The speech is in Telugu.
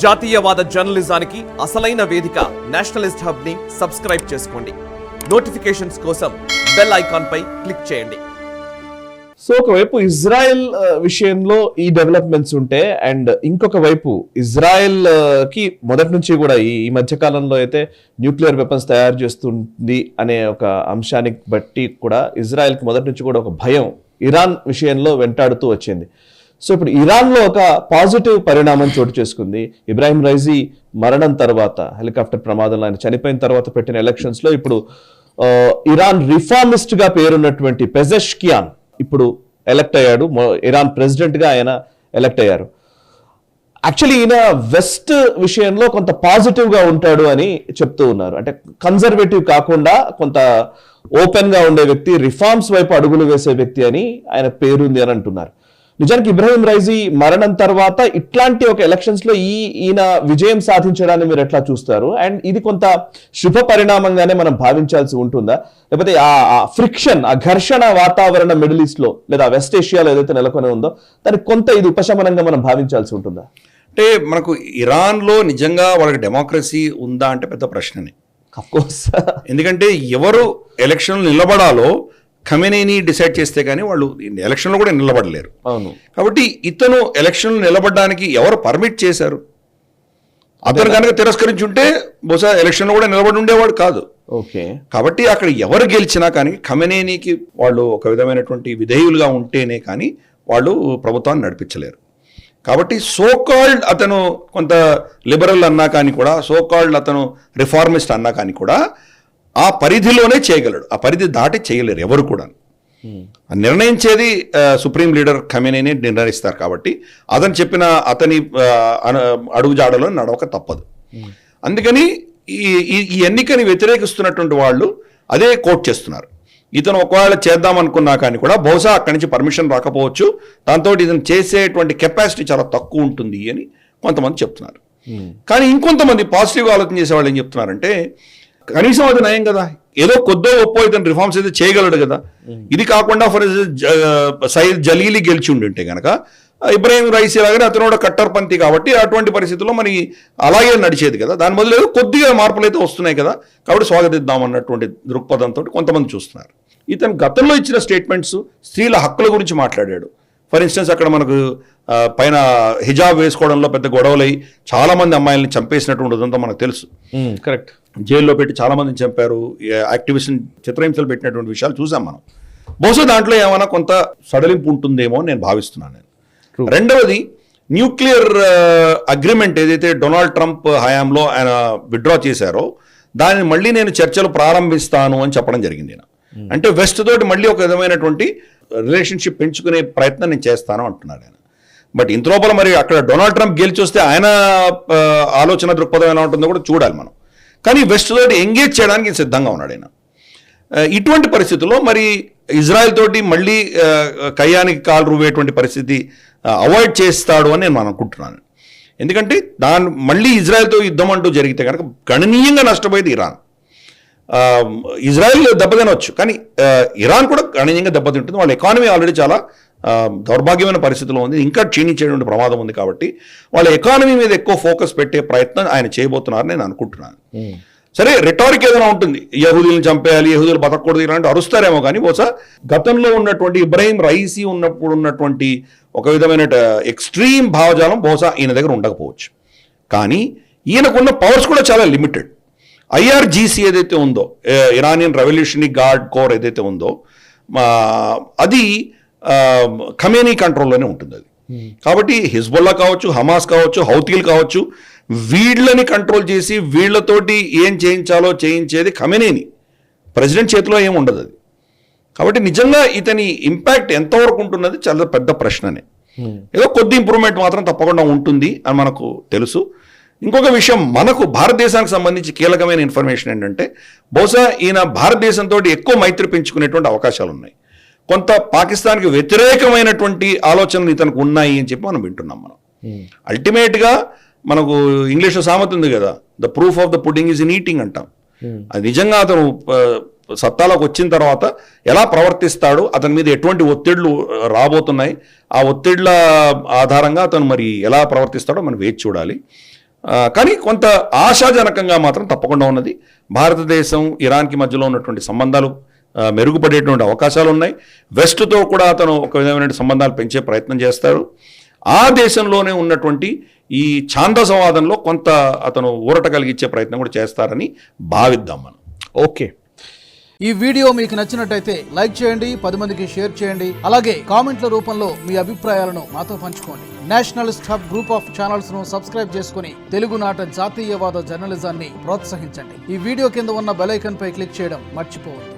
జాతీయవాద జర్నలిజానికి అసలైన వేదిక నేషనలిస్ట్ హబ్ ని సబ్స్క్రైబ్ చేసుకోండి. నోటిఫికేషన్స్ కోసం బెల్ ఐకాన్ పై క్లిక్ చేయండి. సో ఒకవైపు ఇజ్రాయెల్ విషయంలో ఈ డెవలప్మెంట్స్ ఉంటే, అండ్ ఇంకొక వైపు ఇజ్రాయెల్ కి మొదటి నుంచి కూడా ఈ మధ్య కాలంలో అయితే న్యూక్లియర్ వెపన్స్ తయారు చేస్తుంది అనే ఒక అంశాన్ని బట్టి కూడా ఇజ్రాయెల్ కి మొదటి నుంచి కూడా ఒక భయం ఇరాన్ విషయంలో వెంటాడుతూ వచ్చింది. సో ఇప్పుడు ఇరాన్లో ఒక పాజిటివ్ పరిణామం చోటు చేసుకుంది. ఇబ్రాహిం రైజీ మరణం తర్వాత, హెలికాప్టర్ ప్రమాదంలో ఆయన చనిపోయిన తర్వాత పెట్టిన ఎలక్షన్స్ లో ఇప్పుడు ఇరాన్ రిఫార్మిస్ట్ గా పేరున్నటువంటి పెజెష్కియాన్ ఇప్పుడు ఎలక్ట్ అయ్యాడు. ఇరాన్ ప్రెసిడెంట్ గా ఆయన ఎలక్ట్ అయ్యారు. యాక్చువల్లీ ఈయన వెస్ట్ విషయంలో కొంత పాజిటివ్ గా ఉంటాడు అని చెప్తూ ఉన్నారు. అంటే కన్జర్వేటివ్ కాకుండా కొంత ఓపెన్ గా ఉండే వ్యక్తి, రిఫార్మ్స్ వైపు అడుగులు వేసే వ్యక్తి అని ఆయన పేరుంది అని అంటున్నారు. నిజానికి ఇబ్రాహిం రైజీ మరణం తర్వాత ఇట్లాంటి ఒక ఎలక్షన్స్ లో ఈయన విజయం సాధించడాన్ని మీరు ఎట్లా చూస్తారు? అండ్ ఇది కొంత శుభ పరిణామంగానే మనం భావించాల్సి ఉంటుందా, లేకపోతే ఆ ఫ్రిక్షన్, ఆ ఘర్షణ వాతావరణం మిడిల్ ఈస్ట్ లో లేదా వెస్ట్ ఏషియాలో ఏదైతే నెలకొని ఉందో దానికి కొంత ఇది ఉపశమనంగా మనం భావించాల్సి ఉంటుందా? అంటే మనకు ఇరాన్లో నిజంగా వాళ్ళకి డెమోక్రసీ ఉందా అంటే పెద్ద ప్రశ్ననే. అఫ్కోర్స్, ఎందుకంటే ఎవరు ఎలక్షన్లు నిలబడాలో ఖమేనీని డిసైడ్ చేస్తే కానీ వాళ్ళు ఎలక్షన్లో కూడా నిలబడలేరు. అవును. కాబట్టి ఇతను ఎలక్షన్లు నిలబడడానికి ఎవరు పర్మిట్ చేశారు? అతను కనుక తిరస్కరించుంటే బహుశా ఎలక్షన్లో కూడా నిలబడి ఉండేవాడు కాదు. ఓకే. కాబట్టి అక్కడ ఎవరు గెలిచినా కానీ ఖమేనీకి వాళ్ళు ఒక విధమైనటువంటి విధేయులుగా ఉంటేనే కానీ వాళ్ళు ప్రభుత్వాన్ని నడిపించలేరు. కాబట్టి సోకాల్డ్ అతను కొంత లిబరల్ అన్నా కానీ కూడా, సోకాల్డ్ అతను రిఫార్మిస్ట్ అన్నా కానీ కూడా ఆ పరిధిలోనే చేయగలడు. ఆ పరిధి దాటి చేయలేరు ఎవరు కూడా. నిర్ణయించేది సుప్రీం లీడర్ ఖమేనీని నిర్ణయిస్తారు. కాబట్టి అతను చెప్పిన అతని అడుగుజాడలో నడవక తప్పదు. అందుకని ఈ ఎన్నికని వ్యతిరేకిస్తున్నటువంటి వాళ్ళు అదే కోట్ చేస్తున్నారు. ఇతను ఒకవేళ చేద్దామనుకున్నా కానీ కూడా బహుశా అక్కడి నుంచి పర్మిషన్ రాకపోవచ్చు, దాంతో ఇతను చేసేటువంటి కెపాసిటీ చాలా తక్కువ ఉంటుంది అని కొంతమంది చెప్తున్నారు. కానీ ఇంకొంతమంది పాజిటివ్గా ఆలోచన చేసేవాళ్ళు ఏం చెప్తున్నారంటే, కనీసం అది నయం కదా, ఏదో కొద్దో గొప్ప ఇతను రిఫార్మ్స్ అయితే చేయగలడు కదా. ఇది కాకుండా ఫర్ సయీద్ జలీలి గెలిచి ఉండింటే కనుక ఇబ్రాహిం రైసీ లాగానే అతను కూడా కట్టర్పంథీ కాబట్టి అటువంటి పరిస్థితుల్లో మరి అలాగే నడిచేది కదా. దాని బదులు కొద్దిగా మార్పులు అయితే వస్తున్నాయి కదా, కాబట్టి స్వాగతిద్దాం అన్నటువంటి దృక్పథంతో కొంతమంది చూస్తున్నారు. ఇతను గతంలో ఇచ్చిన స్టేట్మెంట్స్ స్త్రీల హక్కుల గురించి మాట్లాడాడు. ఫర్ ఇన్స్టెన్స్ అక్కడ మనకు పైన హిజాబ్ వేసుకోవడంలో పెద్ద గొడవలై చాలా మంది అమ్మాయిల్ని చంపేసినటువంటిదంతా మనకు తెలుసు. కరెక్ట్. జైల్లో పెట్టి చాలా మందిని చంపారు, యాక్టివిస్ట్ చిత్రహింసలు పెట్టినటువంటి విషయాలు చూసాం మనం. బహుశా దాంట్లో ఏమైనా కొంత సడలింపు ఉంటుందేమో అని నేను భావిస్తున్నాను నేను. రెండవది, న్యూక్లియర్ అగ్రిమెంట్ ఏదైతే డొనాల్డ్ ట్రంప్ హయాంలో ఆయన విత్డ్రా చేశారో దాన్ని మళ్ళీ నేను చర్చలు ప్రారంభిస్తాను అని చెప్పడం జరిగింది. అంటే వెస్ట్ తోటి మళ్ళీ ఒక విధమైనటువంటి రిలేషన్షిప్ పెంచుకునే ప్రయత్నం నేను చేస్తాను అంటున్నాడు ఆయన. బట్ ఇంతలోపల మరి అక్కడ డొనాల్డ్ ట్రంప్ గెలిచి వస్తే ఆయన ఆలోచన దృక్పథం ఎలా ఉంటుందో కూడా చూడాలి మనం. కానీ వెస్ట్ తోటి ఎంగేజ్ చేయడానికి సిద్ధంగా ఉన్నాడు ఆయన. ఇటువంటి పరిస్థితుల్లో మరి ఇజ్రాయెల్ తోటి మళ్ళీ కయ్యానికి కాలు రువేటువంటి పరిస్థితి అవాయిడ్ చేస్తాడు అని నేను అనుకుంటున్నాను. ఎందుకంటే మళ్ళీ ఇజ్రాయెల్తో యుద్ధం అంటూ జరిగితే కనుక గణనీయంగా నష్టపోయేది ఇరాన్. ఇజ్రాయెల్ దెబ్బతినవచ్చు, కానీ ఇరాన్ కూడా గణనీయంగా దెబ్బతింటుంది. వాళ్ళ ఎకానమీ ఆల్రెడీ చాలా దౌర్భాగ్యమైన పరిస్థితిలో ఉంది, ఇంకా క్షీణించేటువంటి ప్రమాదం ఉంది. కాబట్టి వాళ్ళ ఎకానమీ మీద ఎక్కువ ఫోకస్ పెట్టే ప్రయత్నం ఆయన చేయబోతున్నారని నేను అనుకుంటున్నాను. సరే, రెటారిక్ ఏదైనా ఉంటుంది, యహూదీలను చంపేయాలి, యహూదీలు బతకూడదు ఇలాంటి అరుస్తారేమో, కానీ బహుశా గతంలో ఉన్నటువంటి ఇబ్రాహిం రైసీ ఉన్నప్పుడు ఉన్నటువంటి ఒక విధమైన ఎక్స్ట్రీమ్ భావజాలం బహుశా ఈయన దగ్గర ఉండకపోవచ్చు. కానీ ఈయనకున్న పవర్స్ కూడా చాలా లిమిటెడ్. IRGC ఏదైతే ఉందో, ఇరానియన్ రెవల్యూషనరీ గార్డ్ కోర్ ఏదైతే ఉందో, అది ఖమేనీ కంట్రోల్లోనే ఉంటుంది అది. కాబట్టి హిజ్బుల్లా కావచ్చు, హమాస్ కావచ్చు, హౌతీలు కావచ్చు, వీళ్ళని కంట్రోల్ చేసి వీళ్ళతోటి ఏం చేయించాలో చేయించేది ఖమేనీని. ప్రెసిడెంట్ చేతిలో ఏం ఉండదు అది. కాబట్టి నిజంగా ఇతని ఇంపాక్ట్ ఎంతవరకు ఉంటున్నది చాలా పెద్ద ప్రశ్ననే. ఏదో కొద్ది ఇంప్రూవ్మెంట్ మాత్రం తప్పకుండా ఉంటుంది అని మనకు తెలుసు. ఇంకొక విషయం, మనకు భారతదేశానికి సంబంధించి కీలకమైన ఇన్ఫర్మేషన్ ఏంటంటే, బహుశా ఈయన భారతదేశంతో ఎక్కువ మైత్రి పెంచుకునేటువంటి అవకాశాలు ఉన్నాయి. కొంత పాకిస్తాన్కి వ్యతిరేకమైనటువంటి ఆలోచనలు ఇతనికి ఉన్నాయి అని చెప్పి మనం వింటున్నాం. మనం అల్టిమేట్గా మనకు ఇంగ్లీష్లో సామెత ఉంది కదా, the proof of the pudding is in eating అంటాం. అది నిజంగా అతను సత్తాలోకి వచ్చిన తర్వాత ఎలా ప్రవర్తిస్తాడు, అతని మీద ఎటువంటి ఒత్తిళ్లు రాబోతున్నాయి, ఆ ఒత్తిళ్ల ఆధారంగా అతను మరి ఎలా ప్రవర్తిస్తాడో మనం వేచి చూడాలి. కానీ కొంత ఆశాజనకంగా మాత్రం తప్పకుండా ఉన్నది. భారతదేశం ఇరాన్కి మధ్యలో ఉన్నటువంటి సంబంధాలు మెరుగుపడేటువంటి అవకాశాలు ఉన్నాయి. వెస్ట్తో కూడా అతను ఒక విధమైన సంబంధాలు పెంచే ప్రయత్నం చేస్తారు. ఆ దేశంలోనే ఉన్నటువంటి ఈ ఛాందసవాదంలో కొంత అతను ఊరట కలిగించే ప్రయత్నం కూడా చేస్తారని భావిద్దాం మనం. ఓకే, ఈ వీడియో మీకు నచ్చినట్టయితే లైక్ చేయండి, 10 మందికి షేర్ చేయండి. అలాగే కామెంట్ల రూపంలో మీ అభిప్రాయాలను మాతో పంచుకోండి. Nationalist hub group of channels ను సబ్స్క్రైబ్ చేసుకుని తెలుగునాట జాతీయవాద జర్నలిజాన్ని ప్రోత్సహించండి. ఈ వీడియో కింద ఉన్న బెల్ ఐకాన్ పై క్లిక్ చేయడం మర్చిపోవద్దు.